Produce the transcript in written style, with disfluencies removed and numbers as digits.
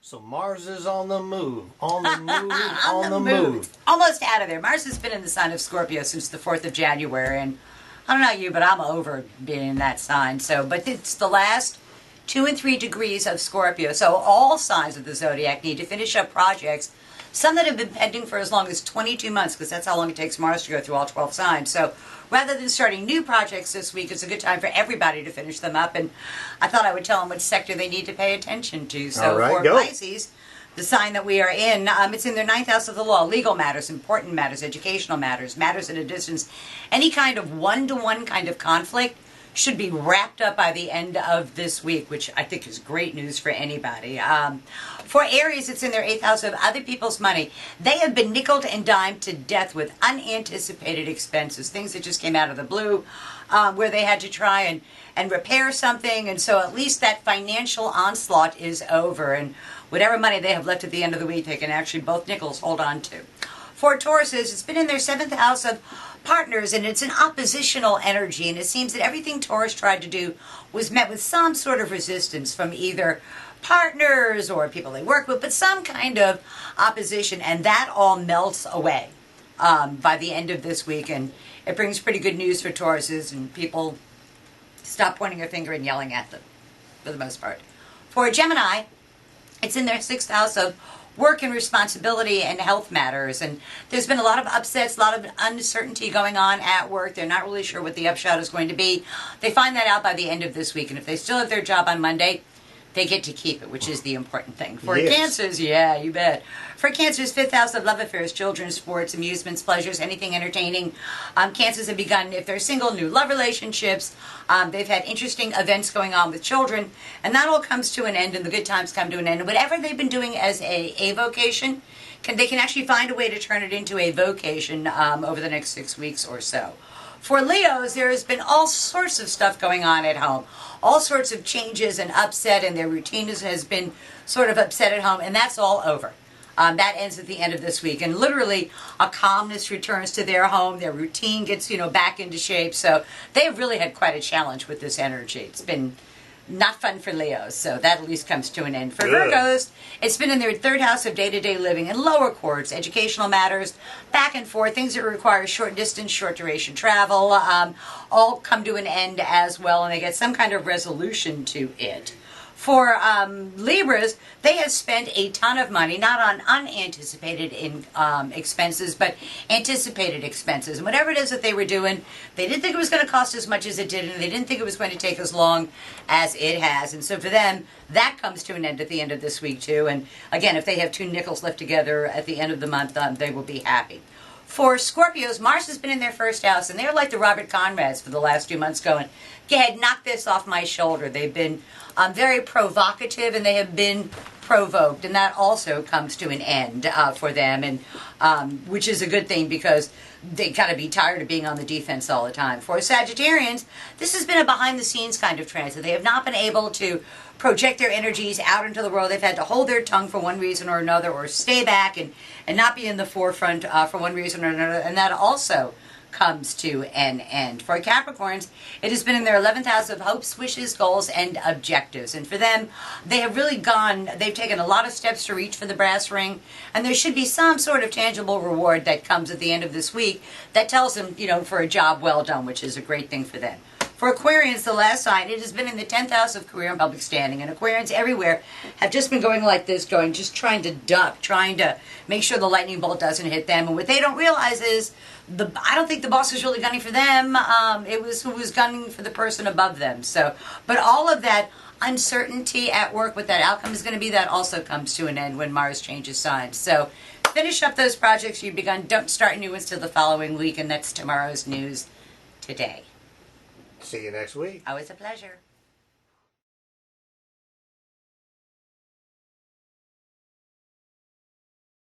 So Mars is on the move, on the move, on the move. Almost out of there. Mars has been in the sign of Scorpio since the 4th of January, and I don't know you, but I'm over being in that sign. So, but it's the last 2 and 3 degrees of Scorpio. So all signs of the zodiac need to finish up projects, some that have been pending for as long as 22 months, because that's how long it takes Mars to go through all 12 signs. So rather than starting new projects this week, it's a good time for everybody to finish them up. And I thought I would tell them which sector they need to pay attention to. So for Pisces, the sign that we are in, it's in their 9th house of the law. Legal matters, important matters, educational matters, matters at a distance. Any kind of one-to-one kind of conflict should be wrapped up by the end of this week, which I think is great news for anybody. For Aries, it's in their 8th house of other people's money. They have been nickeled and dimed to death with unanticipated expenses, things that just came out of the blue, where they had to try and repair something, and so at least that financial onslaught is over, and whatever money they have left at the end of the week, they can actually both nickels hold on to. For Tauruses, it's been in their 7th house of partners, and it's an oppositional energy, and it seems that everything Taurus tried to do was met with some sort of resistance from either partners or people they work with, but some kind of opposition, and that all melts away by the end of this week, and it brings pretty good news for Tauruses, and people stop pointing their finger and yelling at them, for the most part. For Gemini, it's in their 6th house of work and responsibility and health matters, and there's been a lot of upsets, a lot of uncertainty going on at work. They're not really sure what the upshot is going to be. They find that out by the end of this week, and if they still have their job on Monday, they get to keep it, which is the important thing. For Cancers, yeah, you bet. For Cancers, 5th house of love affairs, children, sports, amusements, pleasures, anything entertaining. Cancers have begun, if they're single, new love relationships. They've had interesting events going on with children, and that all comes to an end, and the good times come to an end. And whatever they've been doing as a vocation, they can actually find a way to turn it into a vocation over the next 6 weeks or so. For Leos, there has been all sorts of stuff going on at home. All sorts of changes and upset, and their routine has been sort of upset at home, and that's all over. That ends at the end of this week, and literally a calmness returns to their home. Their routine gets, back into shape, so they've really had quite a challenge with this energy. It's been not fun for Leos, so that at least comes to an end. For Virgos, it's been in their 3rd house of day-to-day living and lower courts, educational matters, back and forth, things that require short distance, short duration travel, all come to an end as well, and they get some kind of resolution to it. For Libras, they have spent a ton of money, not on unanticipated expenses, but anticipated expenses. And whatever it is that they were doing, they didn't think it was going to cost as much as it did, and they didn't think it was going to take as long as it has. And so for them, that comes to an end at the end of this week, too. And again, if they have 2 nickels left together at the end of the month, they will be happy. For Scorpios, Mars has been in their 1st house, and they're like the Robert Conrads for the last 2 months going, go ahead, knock this off my shoulder. They've been very provocative, and they have been provoked, and that also comes to an end for them, and which is a good thing because they kind of be tired of being on the defense all the time. For Sagittarians, this has been a behind-the-scenes kind of transit. They have not been able to project their energies out into the world. They've had to hold their tongue for one reason or another, or stay back and not be in the forefront for one reason or another, and that also comes to an end. For Capricorns, it has been in their 11th house of hopes, wishes, goals, and objectives. And for them, they have really they've taken a lot of steps to reach for the brass ring, and there should be some sort of tangible reward that comes at the end of this week that tells them, for a job well done, which is a great thing for them. For Aquarians, the last sign, it has been in the 10th house of career and public standing, and Aquarians everywhere have just been going like this, just trying to duck, trying to make sure the lightning bolt doesn't hit them. And what they don't realize is, I don't think the boss was really gunning for them. It was who was gunning for the person above them. So, but all of that uncertainty at work, what that outcome is going to be, that also comes to an end when Mars changes signs. So finish up those projects you've begun. Don't start new ones till the following week, and that's tomorrow's news today. See you next week. Always a pleasure.